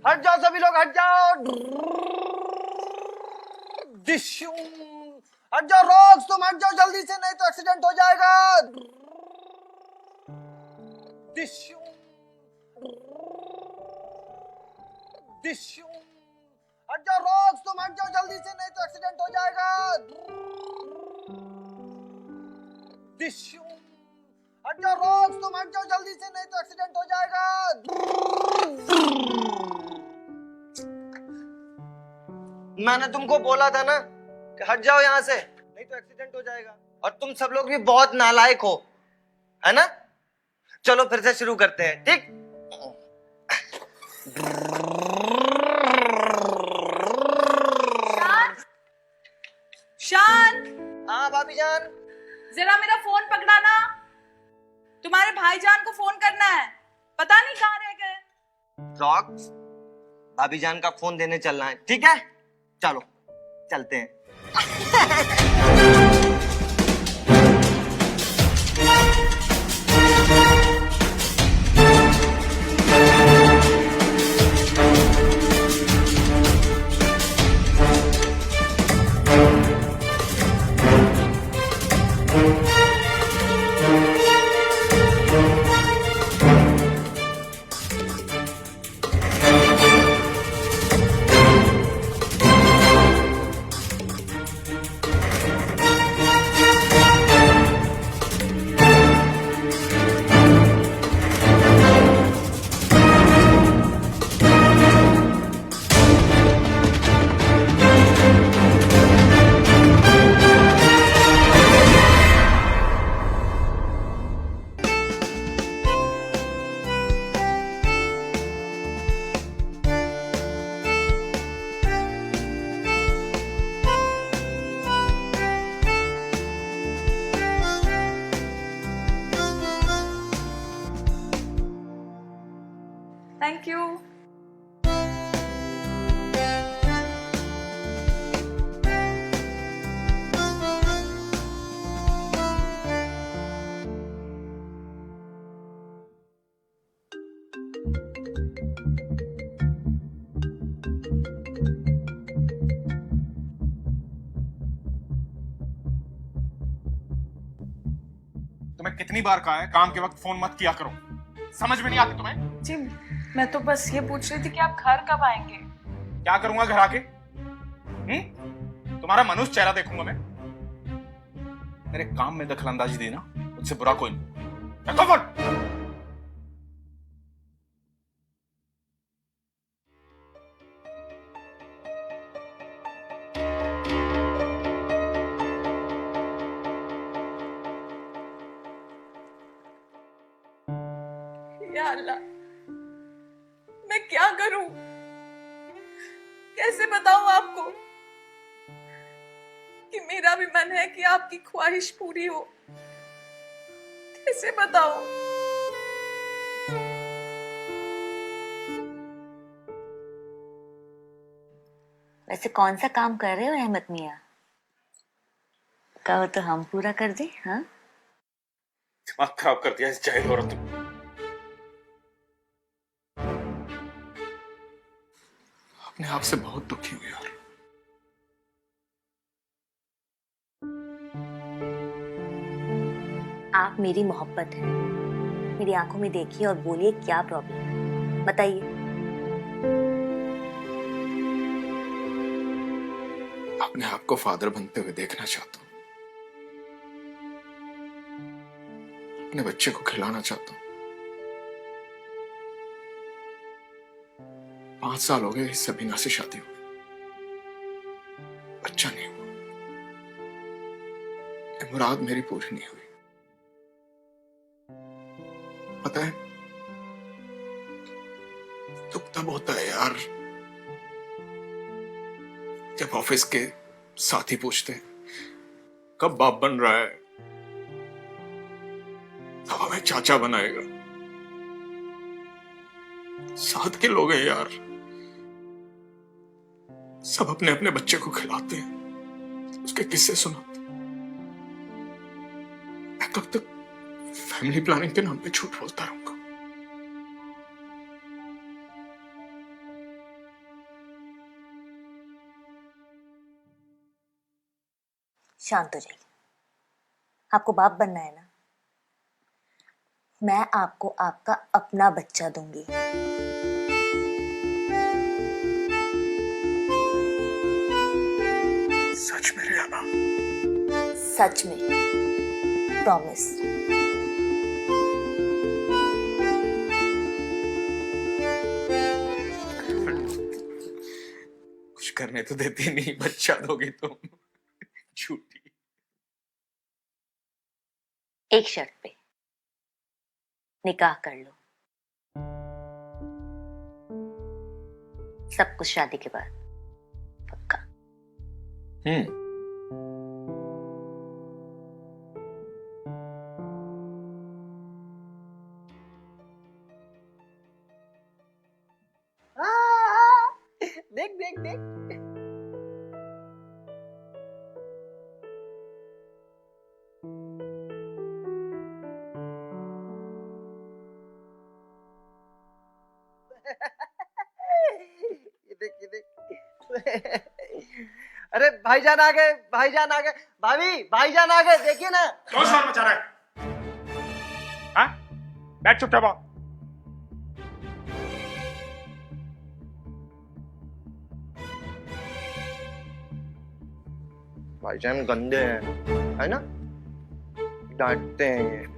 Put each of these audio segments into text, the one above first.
हट जाओ सभी लोग, हट जाओ। डिश्यू। हट जाओ रॉक्स, तुम हट जाओ जल्दी से, नहीं तो एक्सीडेंट हो जाएगा। डिश्यू। डिश्यू। हट जाओ रॉक्स, तुम हट जाओ जल्दी से, नहीं तो एक्सीडेंट हो जाएगा। डिश्यू। हट जाओ रॉक्स, तुम हट जाओ जल्दी से, नहीं तो एक्सीडेंट हो जाएगा। मैंने तुमको बोला था ना कि हट जाओ यहाँ से, नहीं तो एक्सीडेंट हो जाएगा। और तुम सब लोग भी बहुत नालायक हो, है ना? चलो फिर से शुरू करते हैं, ठीक? शान, हाँ भाभी जान। जरा मेरा फोन पकड़ाना। तुम्हारे भाईजान को फोन करना है, पता नहीं कहाँ रह गए। रॉक्स, भाभी जान का फोन देने चलना है, ठीक है? चलो चलते हैं। Thank you. तुम्हें कितनी बार कहा है काम के वक्त फोन मत किया करो, समझ में नहीं आती तुम्हें? जी, मैं तो बस ये पूछ रही थी कि आप घर कब आएंगे। क्या करूंगा घर आके? तुम्हारा मनुष्य चेहरा देखूंगा मैं? मेरे काम में दखलंदाजी देना मुझसे बुरा कोई नहीं। रखो फोन। या अल्लाह, मैं क्या करूं? कैसे बताऊं आपको कि मेरा भी मन है कि आपकी ख्वाहिश पूरी हो? कैसे बताऊं? वैसे कौन सा काम कर रहे हो अहमद मियाँ? कहो तो हम पूरा कर दें। हाँ, दिमाग खराब कर दिया इस जाहिल औरत ने। अपने आप से बहुत दुखी हूं यार। आप मेरी मोहब्बत है। मेरी आंखों में देखिए और बोलिए क्या प्रॉब्लम है, बताइए। अपने आप को फादर बनते हुए देखना चाहता हूं, अपने बच्चे को खिलाना चाहता हूं। 5 साल हो गए इस सबीना से शादी हुई, बच्चा नहीं हुआ। ये मुराद मेरी पूरी नहीं हुई। पता है, दुख तब होता है यार जब ऑफिस के साथी पूछते हैं कब बाप बन रहा है, कब हमें चाचा बनाएगा। साथ के लोग हैं यार, सब अपने अपने बच्चे को खिलाते हैं, उसके किस्से सुनाते हैं। मैं कब तक फैमिली प्लानिंग के नाम पे झूठ बोलता रहूंगा? शांत हो जाइए। आपको बाप बनना है ना, मैं आपको आपका अपना बच्चा दूंगी। सच में रियाना? सच में, प्रॉमिस। कुछ करने तो देती नहीं, बच्चा दोगे तुम। झूठी। एक शर्त पे, निकाह कर लो, सब कुछ शादी के बाद पक्का। देख देख देख। ये देख ये देख। अरे भाईजान आ गए, भाईजान आ गए, भाभी भाईजान आ गए, देखिए ना। कौन शोर मचा रहा है? हाँ? बैठ चुपचाप आओ। भाईजान गंदे हैं, है ना, डांटते हैं ये।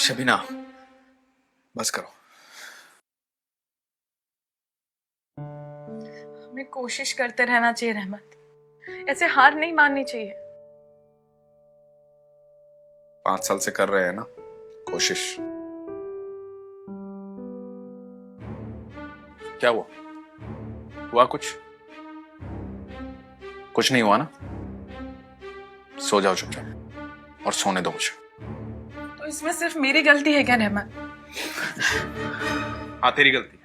शबीना, बस करो। हमें कोशिश करते रहना चाहिए रहमत, ऐसे हार नहीं माननी चाहिए। 5 साल से कर रहे हैं ना कोशिश। क्या हुआ? हुआ कुछ? कुछ नहीं हुआ ना? सो जाओ चुपचाप और सोने दो मुझे। तो इसमें सिर्फ मेरी गलती है क्या रहमत? हाँ, तेरी गलती है।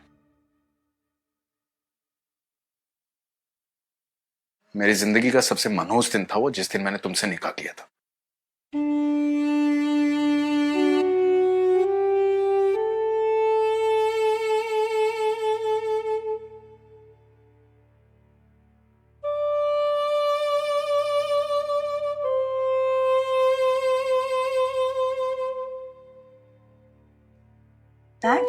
मेरी जिंदगी का सबसे मनहूस दिन था वो, जिस दिन मैंने तुमसे निकाह किया था। Thank?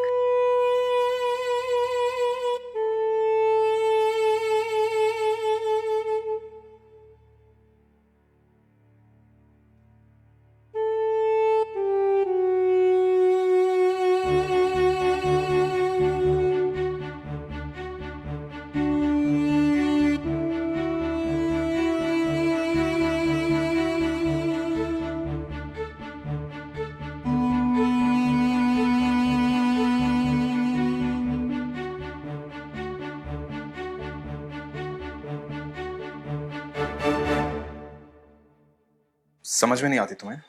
समझ में नहीं आती तुम्हें?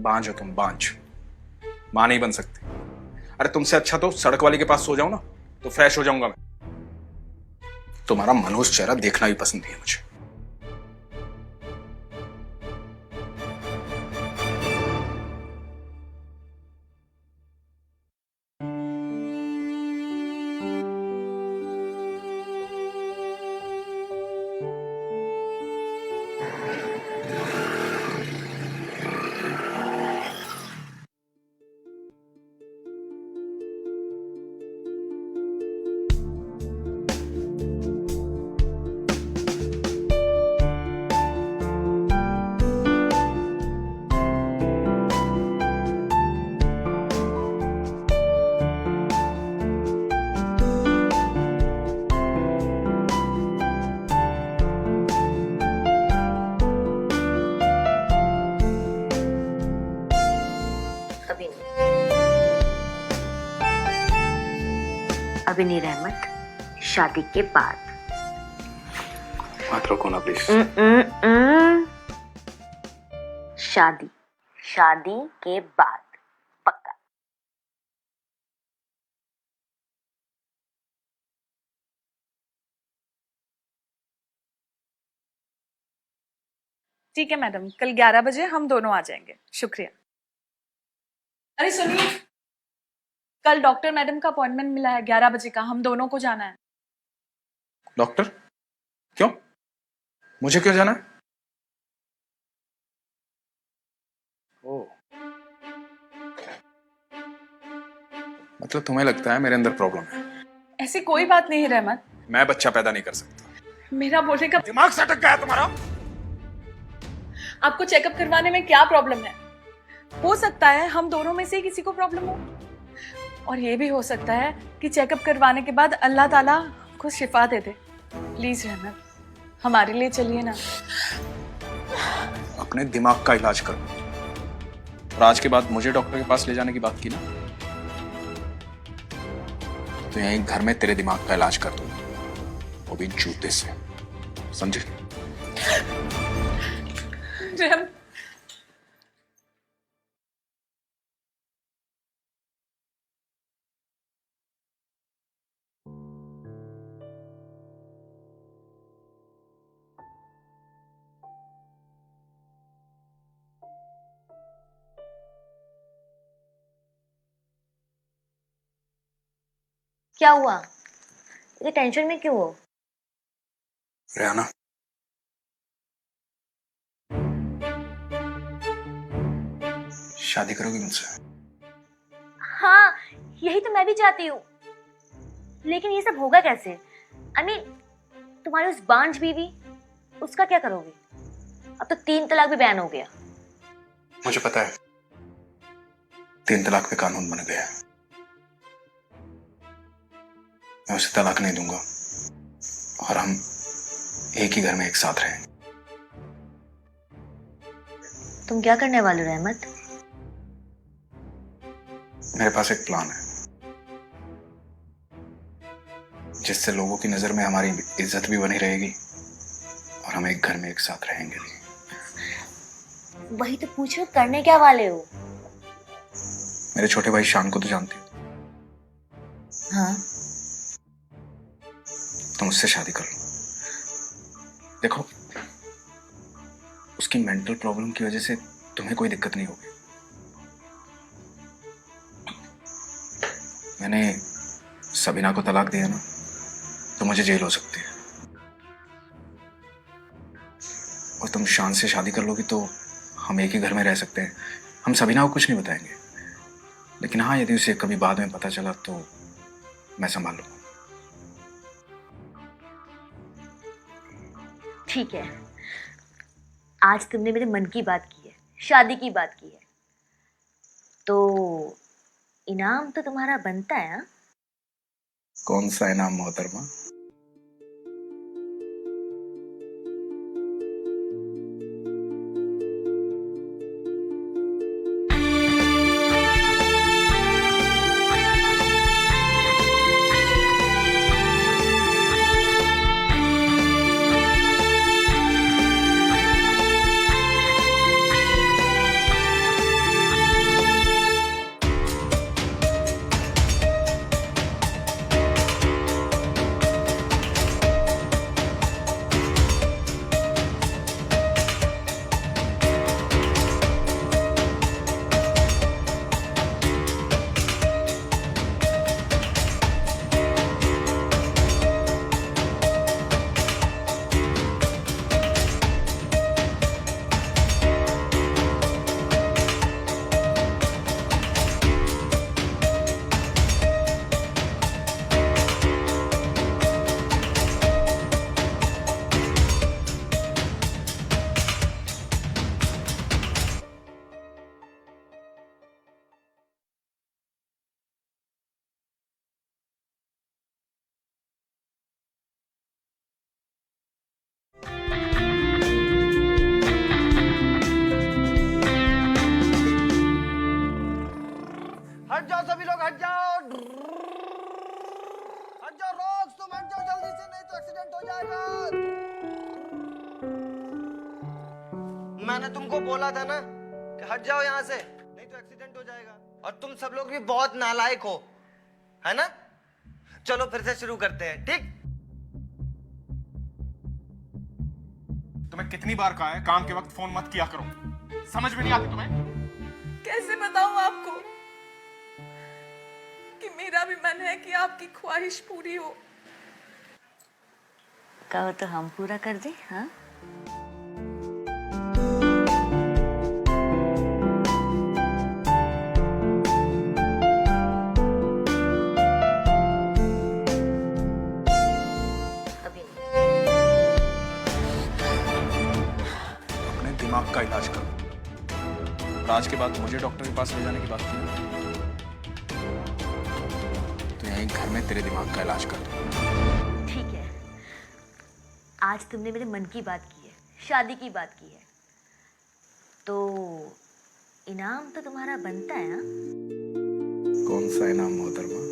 बांझ हो तुम, बांझ। मां नहीं बन सकती। अरे तुमसे अच्छा तो सड़क वाले के पास सो जाओ ना, तो फ्रेश हो जाऊंगा मैं। तुम्हारा मनहूस चेहरा देखना भी पसंद नहीं है मुझे। अभी नहीं रहमत, शादी के बाद। मत रोको ना प्लीज। शादी शादी के बाद पक्का। ठीक है मैडम, कल 11 बजे हम दोनों आ जाएंगे। शुक्रिया। अरे सुनिए, कल डॉक्टर मैडम का अपॉइंटमेंट मिला है 11 बजे का, हम दोनों को जाना है। डॉक्टर? क्यों? मुझे क्यों जाना है? ओ, मतलब तुम्हें लगता है मेरे अंदर प्रॉब्लम है? ऐसी कोई बात नहीं है रहमत। मैं बच्चा पैदा नहीं कर सकता। मेरा बोलने का दिमाग सटक गया तुम्हारा? आपको चेकअप करवाने में क्या प्रॉब्लम है? हो सकता है हम दोनों में से किसी को प्रॉब्लम हो, और ये भी हो सकता है कि चेकअप करवाने के बाद अल्लाह ताला आपको शिफा दे दे। प्लीज रहमत, हमारे लिए चलिए ना। अपने दिमाग का इलाज करो। और आज के बाद मुझे डॉक्टर के पास ले जाने की बात की ना, तो यहीं घर में तेरे दिमाग का इलाज कर दूंगा, वो भी जूते से, समझे? रहमत, क्या हुआ? ये टेंशन में क्यों हो? रेहाना, शादी करोगी मुझसे? हाँ, यही तो मैं भी चाहती हूँ, लेकिन ये सब होगा कैसे? तुम्हारी उस बांझ बीवी, उसका क्या करोगे? अब तो 3 तलाक भी बैन हो गया। मुझे पता है 3 तलाक पे कानून बन गया है। मैं उसे तलाक नहीं दूंगा और हम एक ही घर में एक साथ रहेंगे। तुम क्या करने वाले हो रहमत? मेरे पास एक प्लान है जिससे लोगों की नजर में हमारी इज्जत भी बनी रहेगी और हम एक घर में एक साथ रहेंगे भी। वही तो पूछ रही हूँ, करने क्या वाले हो? मेरे छोटे भाई शान को तो जानती हो? हाँ। तुम उससे शादी कर लो। देखो, उसकी मेंटल प्रॉब्लम की वजह से तुम्हें कोई दिक्कत नहीं होगी। मैंने सबीना को तलाक दिया ना, तो मुझे जेल हो सकती है। और तुम शान से शादी कर लोगी तो हम एक ही घर में रह सकते हैं। हम सबीना को कुछ नहीं बताएंगे, लेकिन हाँ, यदि उसे कभी बाद में पता चला तो मैं संभाल लूंगा। ठीक है, आज तुमने मेरे मन की बात की है, शादी की बात की है, तो इनाम तो तुम्हारा बनता है। हाँ? कौन सा इनाम मोहतरमा? हट जाओ, सभी लोग हट जाओ। तो एक्सीडेंट हो जाएगा। मैंने तुमको बोला था ना कि हट जाओ यहाँ से, नहीं तो एक्सीडेंट हो जाएगा। और तुम सब लोग भी बहुत नालायक हो, है ना? चलो फिर से शुरू करते हैं, ठीक? तुम्हें कितनी बार कहा है काम के वक्त फोन मत किया करो, समझ में नहीं आती तुम्हें? कैसे बताऊं आपको कि मेरा भी मन है कि आपकी ख्वाहिश पूरी हो। कहो तो हम पूरा कर दें। हाँ, अभी अपने दिमाग का इलाज करो। और आज के बाद मुझे डॉक्टर के पास ले जाने की बात की ना, तो यहीं घर में तेरे दिमाग का इलाज कर दूं। ठीक है, आज तुमने मेरे मन की बात की है, शादी की बात की है, तो इनाम तो तुम्हारा बनता है ना? कौन सा इनाम मोहतरमा?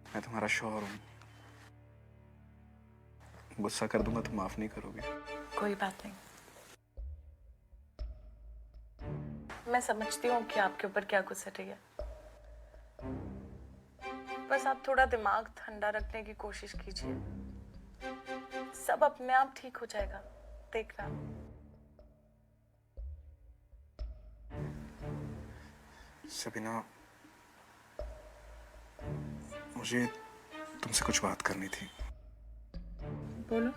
मैं तुम्हारा शौहर हूं, गुस्सा कर दूंगा तो माफ नहीं करोगे? कोई बात नहीं, मैं समझती हूँ कि आपके ऊपर क्या गुस्सा है। बस आप थोड़ा दिमाग ठंडा रखने की कोशिश कीजिए, सब अपने आप ठीक हो जाएगा, देखना। सबीना, मुझे तुमसे कुछ बात करनी थी। बोलो।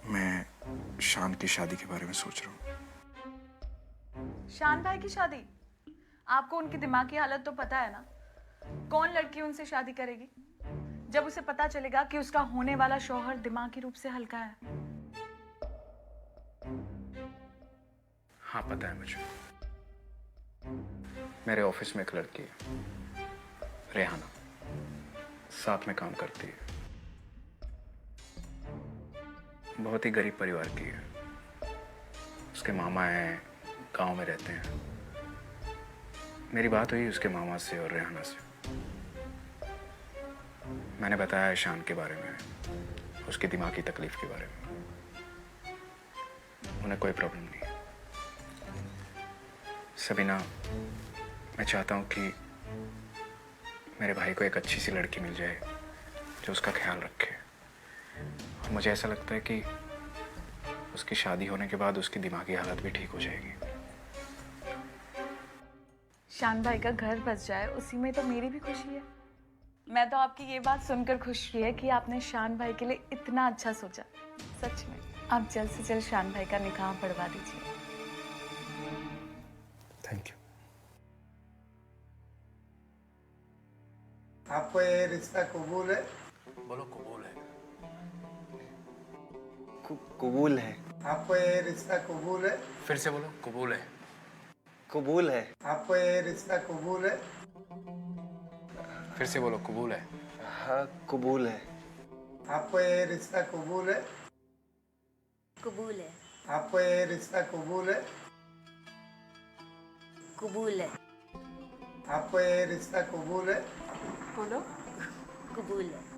मैं शान की शादी के बारे में सोच रहा हूँ। शान भाई की शादी? आपको उनकी दिमागी हालत तो पता है ना? कौन लड़की उनसे शादी करेगी जब उसे पता चलेगा कि उसका होने वाला शौहर दिमागी रूप से हल्का है? हाँ पता है मुझे। मेरे ऑफिस में एक लड़की है, रेहाना, साथ में काम करती है। बहुत ही गरीब परिवार की है। उसके मामा हैं, गांव में रहते हैं। मेरी बात हुई उसके मामा से और रेहाना से। मैंने बताया शान के बारे में, उसकी दिमागी तकलीफ के बारे में। उन्हें कोई प्रॉब्लम नहीं है। सबीना, मैं चाहता हूं कि मेरे भाई को एक अच्छी सी लड़की मिल जाए जो उसका ख्याल रखे। और मुझे ऐसा लगता है कि उसकी शादी होने के बाद उसकी दिमागी हालत भी ठीक हो जाएगी। शान भाई का घर बस जाए, उसी में तो मेरी भी खुशी है। मैं तो आपकी ये बात सुनकर खुश हुई है कि आपने शान भाई के लिए इतना अच्छा सोचा। सच में आप जल्द से जल्द शान भाई का निकाह पढ़वा दीजिए। Thank you. आपको ये रिश्ता कबूल है? बोलो कबूल है। कबूल है। आपको ये रिश्ता कबूल है? फिर से बोलो कबूल है। कबूल है। आपको ये रिश्ता कबूल है? फिर से बोलो कबूल है। हाँ कबूल है। आपको ये रिश्ता कबूल है? कबूल है। आपको ये रिश्ता कबूल है? कबूल है। आपको ये रिश्ता कबूल है? बोलो। कबूल है।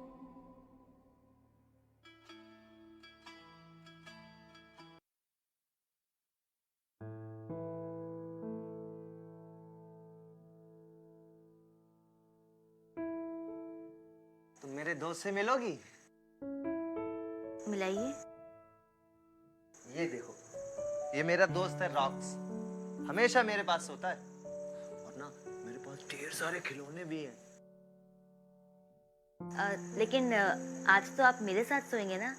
तुम मेरे दोस्त से मिलोगी? मिलाइए। ये देखो, ये मेरा दोस्त है रॉक्स। हमेशा मेरे पास सोता है और ना मेरे पास ढेर सारे खिलौने भी हैं। लेकिन आज तो आप मेरे साथ सोएंगे ना,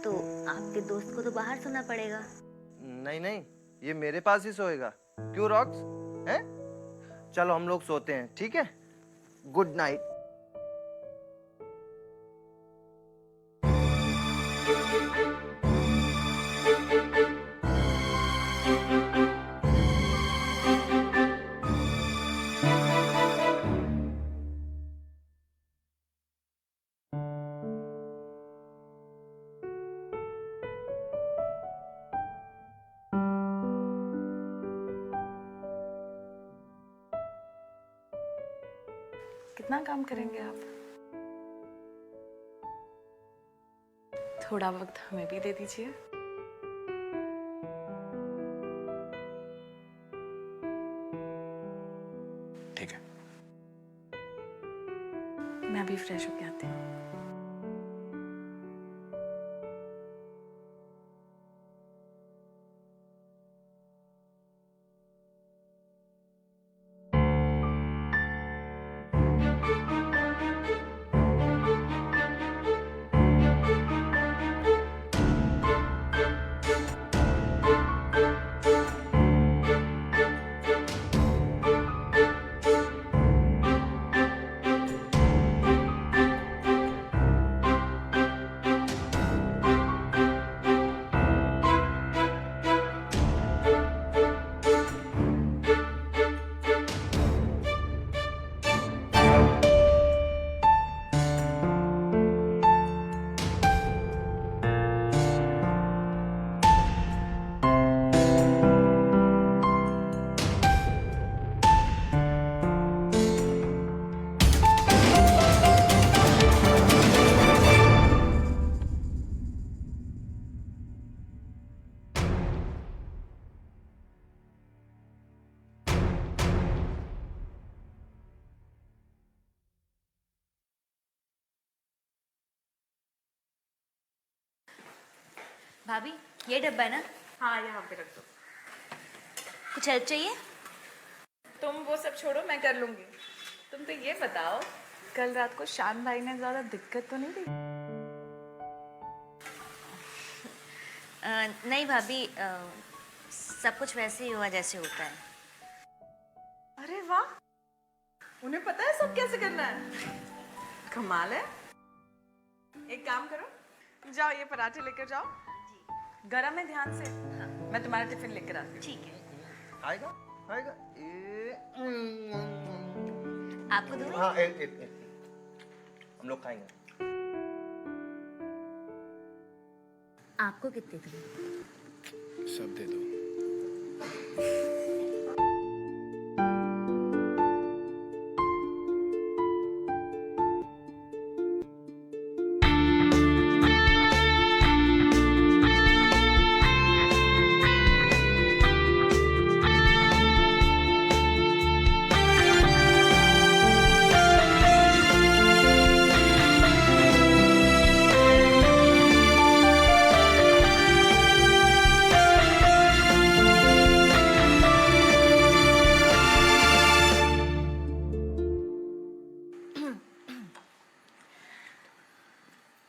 तो आपके दोस्त को तो बाहर सोना पड़ेगा। नहीं नहीं, ये मेरे पास ही सोएगा। क्यों रॉक्स? हैं? चलो हम लोग सोते हैं, ठीक है? Good night. कितना काम करेंगे आप? थोड़ा वक्त हमें भी दे दीजिए। ठीक है। मैं अभी फ्रेश होके आती हूँ। भाभी, ये डब्बा है ना? हाँ, यहाँ पे रख दो। कुछ हेल्प चाहिए? तुम वो सब छोड़ो, मैं कर लूंगी। तुम तो ये बताओ, कल रात को शान भाई ने ज्यादा दिक्कत तो नहीं दी? नहीं भाभी, सब कुछ वैसे ही हुआ जैसे होता है। अरे वाह, उन्हें पता है सब कैसे करना है। कमाल है। एक काम करो, जाओ ये पराठे लेकर जाओ। गरम है, ध्यान से। हाँ। मैं तुम्हारा टिफिन लेकर आती हूँ। ठीक है। आएगा आएगा आपको दूँ? हाँ, एक हम लोग खाएंगे। आपको कितने दूँ? सब दे दो।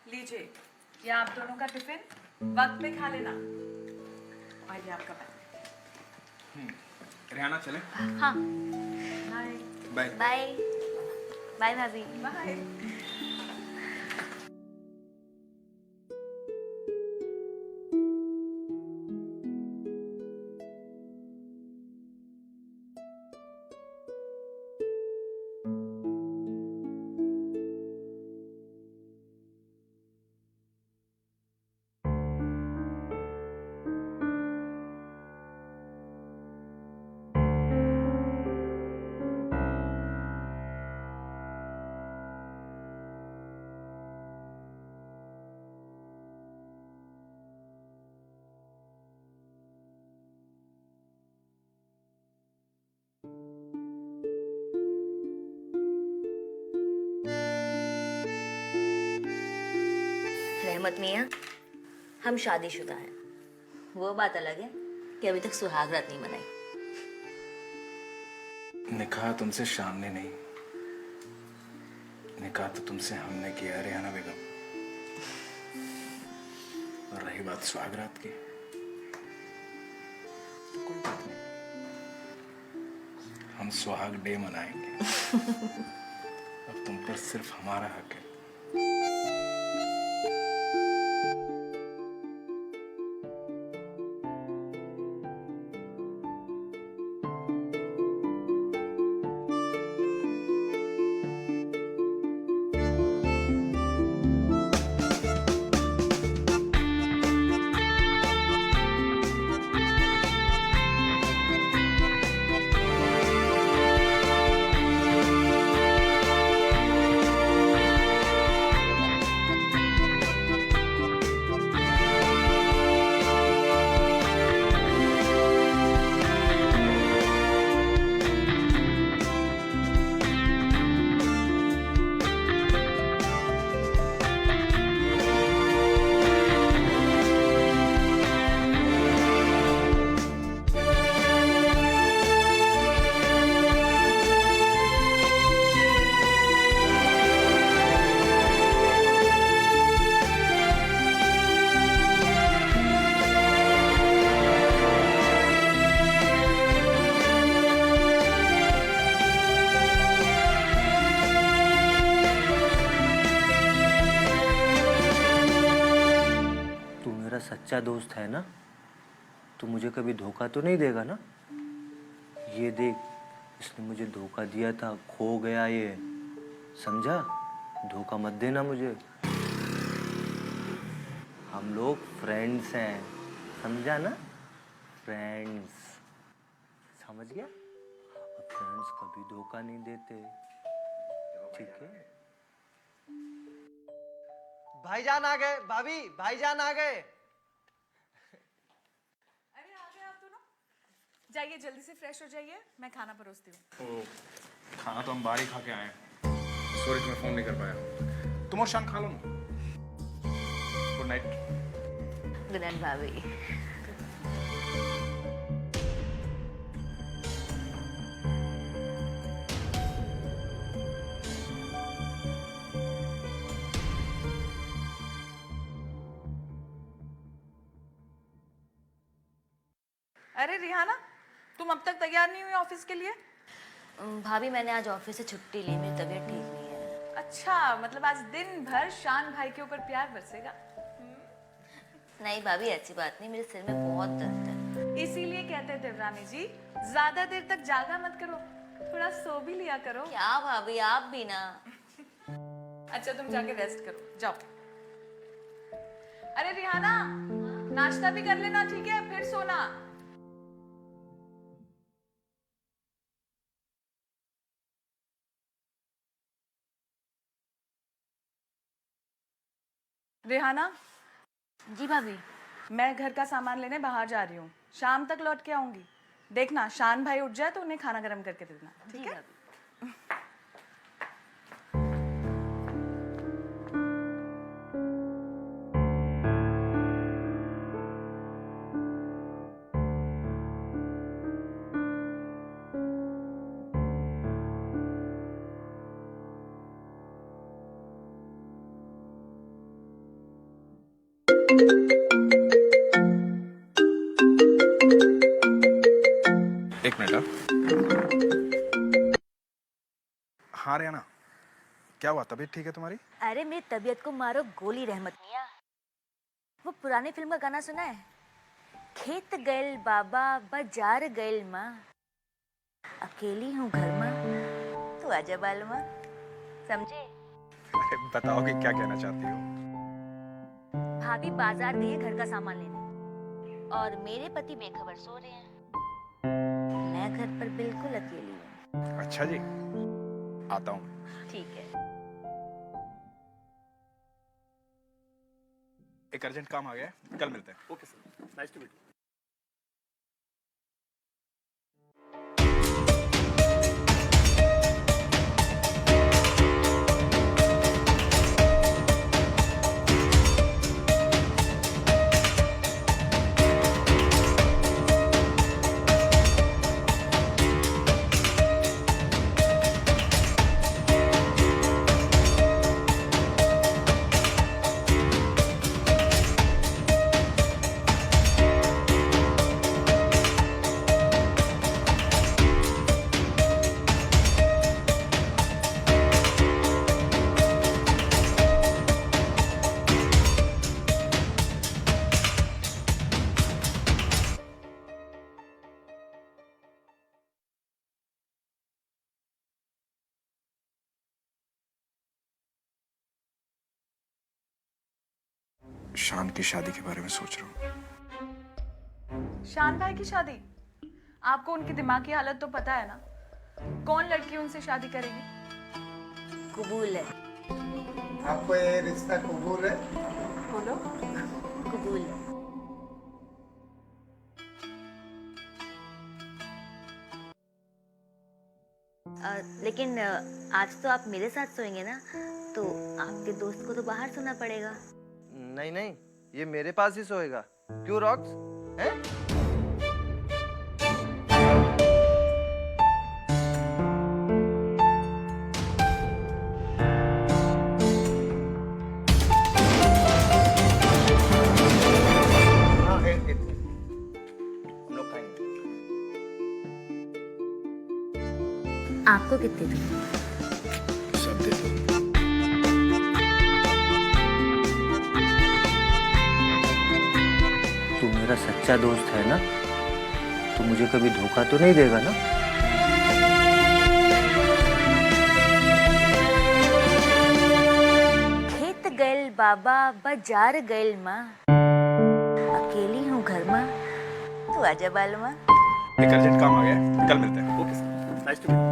लीजिए, ये आप दोनों का टिफिन, वक्त पे खा लेना। और ये आपका बैग। रिहाना चले? हाँ। बाय। बाय। बाय बाय भाभी। बाय। रहमत मियाँ, हम शादीशुदा हैं। वो बात अलग है कि अभी तक सुहाग रात नहीं मनाई। निकाह तुमसे शाम ने नहीं, निकाह तो तुमसे हमने किया है रेहाना बेगम। और रही बात सुहागरात की, तो कोई बात नहीं, हम सुहाग डे मनाएंगे। अब तुम पर सिर्फ हमारा हक है। सच्चा दोस्त है ना, तो मुझे कभी धोखा तो नहीं देगा ना। ये देख, इसने मुझे धोखा दिया था, खो गया ये, समझा? धोखा मत देना मुझे। हम लोग फ्रेंड्स हैं, समझा ना? फ्रेंड्स, समझ गया? और फ्रेंड्स कभी धोखा नहीं देते, ठीक है? भाईजान आ गए, भाभी भाईजान आ गए। अरे आ गए आप दोनों, जाइए जल्दी से फ्रेश हो जाइए, मैं खाना परोसती हूँ। ओ, खाना तो हम बाहर ही खा के आए हैं। सॉरी तुम्हें फोन नहीं कर पाया। तुम और शान खा लो ना। Good night. गुड नाइट भाभी। अरे रिहाना, तुम अब तक तैयार नहीं हुई ऑफिस के लिए? भाभी मैंने आज ऑफिस से छुट्टी ली, मेरी तबीयत ठीक नहीं है। अच्छा, मतलब आज दिन भर शान भाई के ऊपर प्यार बरसेगा? नहीं भाभी, ऐसी बात नहीं, मेरे सिर में बहुत दर्द है। इसीलिए कहते हैं देवरानी जी, ज्यादा देर तक जागा मत करो, थोड़ा सो भी लिया करो। क्या भाभी, आप भी ना। अच्छा तुम जाके रेस्ट करो, जाओ। अरे रिहाना, नाश्ता भी कर लेना, ठीक है? फिर सोना। रिहाना, जी भाभी। मैं घर का सामान लेने बाहर जा रही हूँ, शाम तक लौट के आऊंगी। देखना शान भाई उठ जाए तो उन्हें खाना गर्म करके दे देना, ठीक है? एक मिनट। हाँ रेहाना, क्या हुआ? तबीयत ठीक है तुम्हारी? अरे मेरी तबीयत को मारो गोली रहमत मियाँ। वो पुरानी फिल्म का गाना सुना है? खेत गैल बाबा बाजार गैल माँ, अकेली हूँ घर माँ, तू आजा बाल माँ, समझे? अरे बताओ कि क्या कहना चाहती हो? भाभी बाजार गई है घर का सामान लेने और मेरे पति बेखबर सो रहे हैं। मैं घर पर बिल्कुल अकेली हूँ। अच्छा जी, आता हूँ। ठीक है। एक अर्जेंट काम आ गया है, कल मिलते हैं। Okay sir, nice to meet you. Shaan की शादी के बारे में सोच रहा हूँ। शान भाई की शादी? आपको उनकी दिमागी हालत तो पता है ना? कौन लड़की उनसे शादी करेगी? कबूल है। आपको ये रिश्ता कबूल है? बोलो। कबूल है। लेकिन आज तो आप मेरे साथ सोएंगे ना, तो आपके दोस्त को तो बाहर सोना पड़ेगा। नहीं नहीं, ये मेरे पास ही सोएगा। क्यों रॉक्स? हैं? हाँ, हम लोग खाएंगे। आपको कितने दूँ? सब दे दो। तू मेरा सच्चा दोस्त है ना? तू मुझे कभी धोखा तो नहीं देगा ना? खेत गैल बाबा बाजार गैल माँ, अकेली हूँ घर माँ, तू आजा बाल माँ। एक अर्जेंट काम आ गया है, कल मिलते हैं। Okay sir, nice to meet you.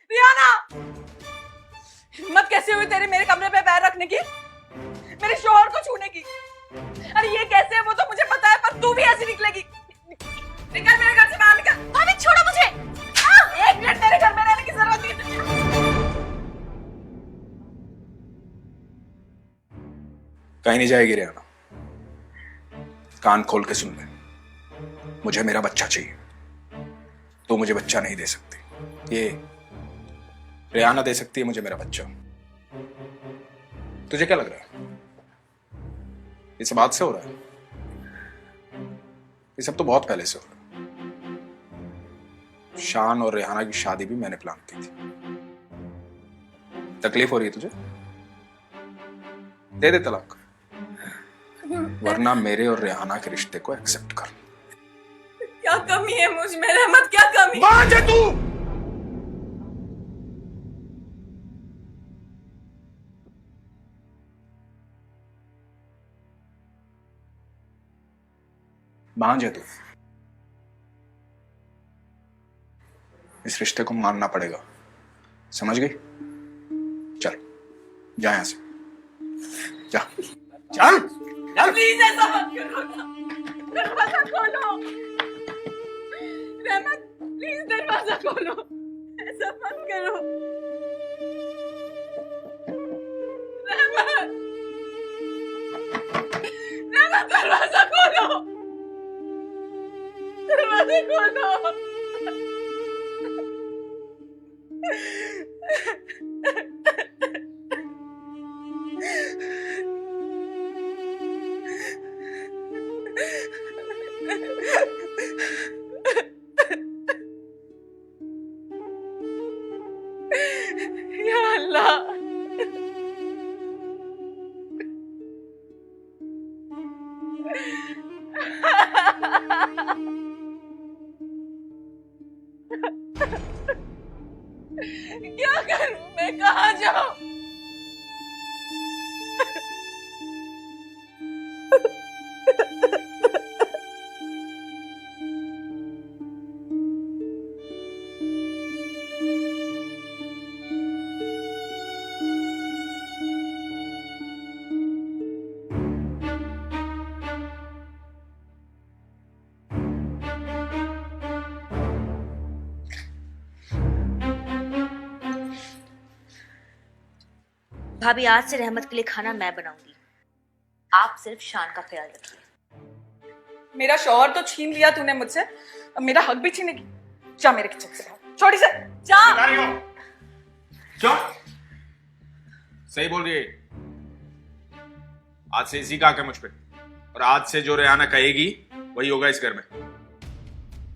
Riyana, हिम्मत कैसे हुई तेरे मेरे कमरे पे पैर रखने की, मेरे शोहर को छूने की? अरे ये कैसे है वो तो मुझे पता है, पर तू भी ऐसी निकलेगी? निकल मेरे घर से बाहर निकल। भाभी छोड़ो मुझे। एक मिनट, तेरे घर में रहने की जरूरत नहीं है। कहीं नहीं जाएगी रेहाना। कान खोल के सुन ले, मुझे मेरा बच्चा चाहिए। तो मुझे बच्चा नहीं दे सकती, ये रेहाना दे सकती है मुझे मेरा बच्चा। तुझे क्या लग रहा है ये सब आज से हो रहा है? ये सब तो बहुत पहले से हो रहा है। शान और रेहाना की शादी भी मैंने प्लान की थी। तकलीफ हो रही है तुझे? दे दे तलाक, वरना मेरे और रेहाना के रिश्ते को एक्सेप्ट कर। क्या कमी है मुझ में रहमत, क्या कमी? बांझ है तू। बांझ है तू। इस रिश्ते को मानना पड़ेगा, समझ गई? चल जा यहां से, जा चल चल। प्लीज ऐसा मत करो ना, दरवाजा खोलो। रहमत प्लीज दरवाजा खोलो, ऐसा मत करो। रहमत, रहमत दरवाजा खोलो, दरवाजा खोलो। या अल्लाह, क्या करूं मैं, कहाँ जाऊं? भाभी आज से रहमत के लिए खाना मैं बनाऊंगी, आप सिर्फ शान का ख्याल रखिए। मेरा शौहर तो छीन लिया तूने मुझसे, अब मेरा हक भी छीनेगी। जा मेरे किचन से बाहर, छोड़ी से जा। क्यों? सही बोल रही है। आज से इसी का हक है मुझ पे, और आज से जो रेहाना कहेगी वही होगा इस घर में।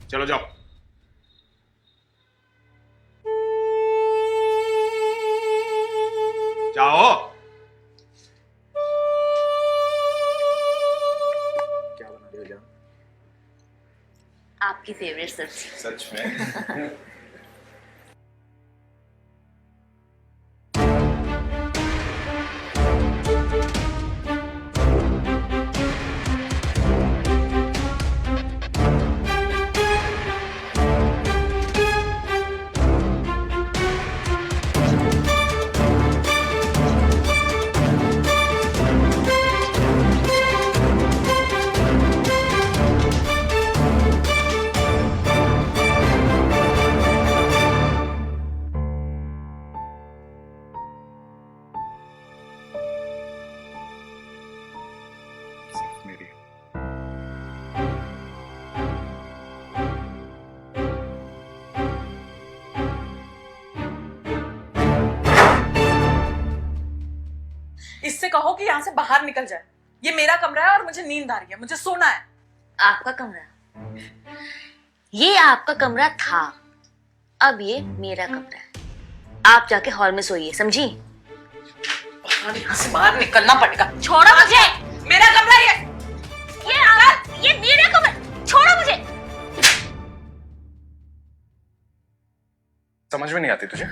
चलो जाओ। जाओ। क्या बना रही हो जान? आपकी फेवरेट सब्जी। सच में? सिर्फ मेरी। इससे कहो कि यहाँ से बाहर निकल जाए। ये मेरा कमरा है और मुझे नींद आ रही है, मुझे सोना है। आपका कमरा? ये आपका कमरा था, अब ये मेरा कमरा है। आप जाके हॉल में सोइए, समझी? यहाँ से बाहर निकलना पड़ेगा। छोड़ो मुझे, मेरा कमरा ये मेरा कमरा, छोड़ो मुझे। समझ में नहीं आती तुझे?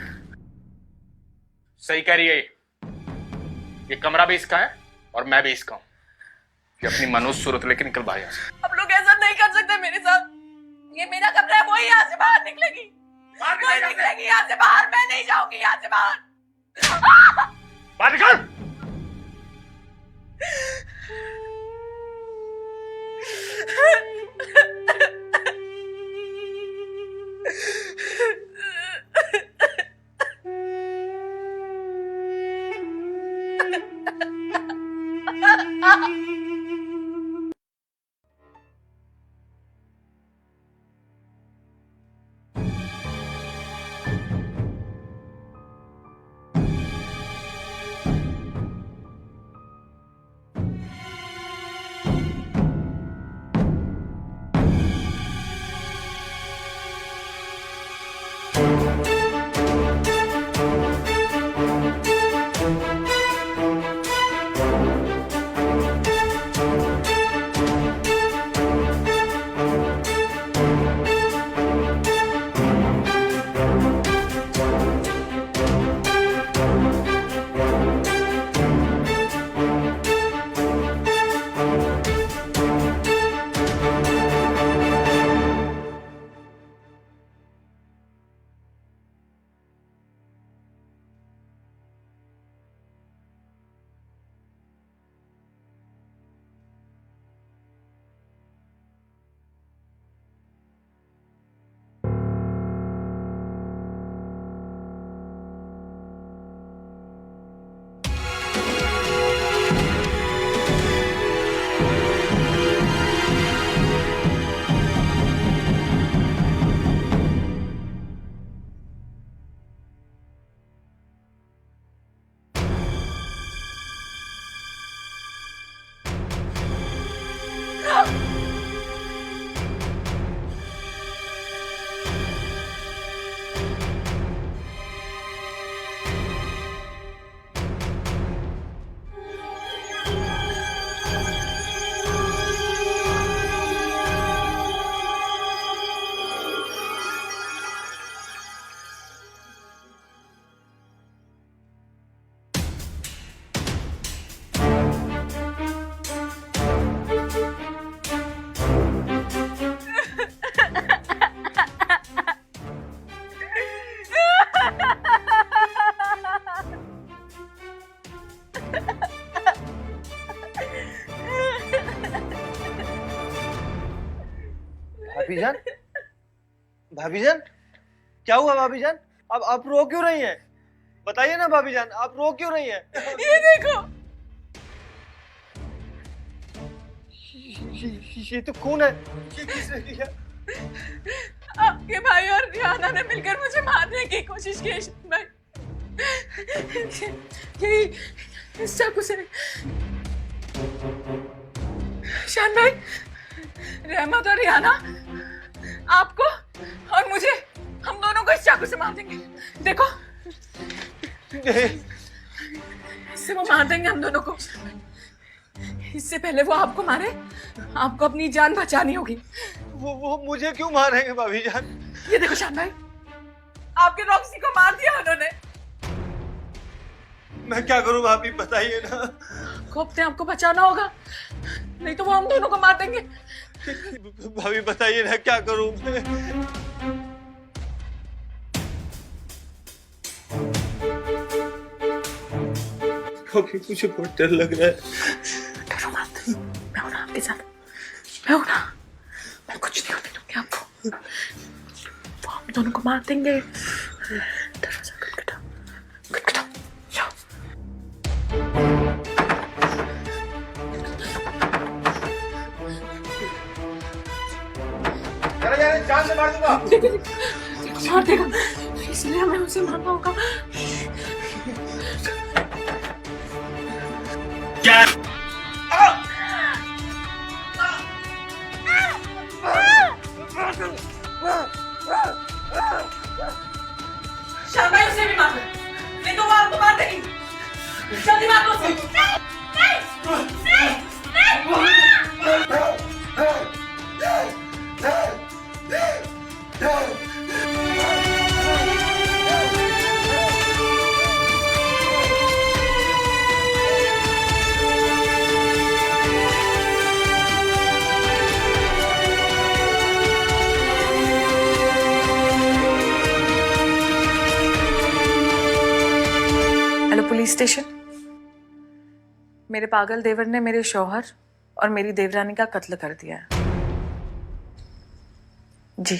सही कह रही है ये कमरा भी इसका है और मैं भी इसका हूं। ये अपनी मनुष्य सूरत लेके निकल बाहर यहाँ से। आप लोग ऐसा नहीं कर सकते मेरे साथ। ये मेरा कमरा है, वही यहाँ से बाहर निकलेगी। वही निकलेगी यहाँ से बाहर, मैं नहीं जाऊंगी यहाँ से बाहर। बाहर निकल। Ha ha ha! भाभी जान, भाभी जान, क्या हुआ भाभी जान? आप रो क्यों रही हैं? बताइए ना भाभी जान, आप रो क्यों रही हैं? ये देखो, ये तो खून है। ये किसने किया? आपके भाई और रियाना ने मिलकर मुझे मारने की कोशिश की शान भाई। यही इस चाकू से। शान भाई, रहमत और रियाना आपको और मुझे, हम दोनों को इस चाकू से मार देंगे। देखो, इससे वो मार देंगे हम दोनों को। इससे पहले वो आपको मारे, आपको अपनी जान बचानी होगी। वो मुझे क्यों मारेंगे भाभी जान? ये देखो शान भाई, आपके रॉक्सी को मार दिया उन्होंने। मैं क्या करूं भाभी, बताइए ना। को अपने आपको बचाना होगा, नहीं तो वो हम दोनों को मार देंगे। भाभी बताइए ना, क्या करूं मैं? भाभी मुझे बहुत डर लग रहा है। डरो मत, मैं हूं ना आपके साथ, मैं हूं ना, मैं कुछ नहीं होने दूंगी आपको। वो हम दोनों को मार देंगे। दरवाजा खटखटाओ, खटखटाओ, जाओ। जान से मार दूंगा। देखो, मार देगा, इसलिए हमें उसे मारना होगा। क्या? शान भाई, उसे भी मार दो, नहीं तो वो आपको मार देगी। जल्दी मार दो उसे। हेलो पुलिस स्टेशन, मेरे पागल देवर ने मेरे शौहर और मेरी देवरानी का कत्ल कर दिया है। जी।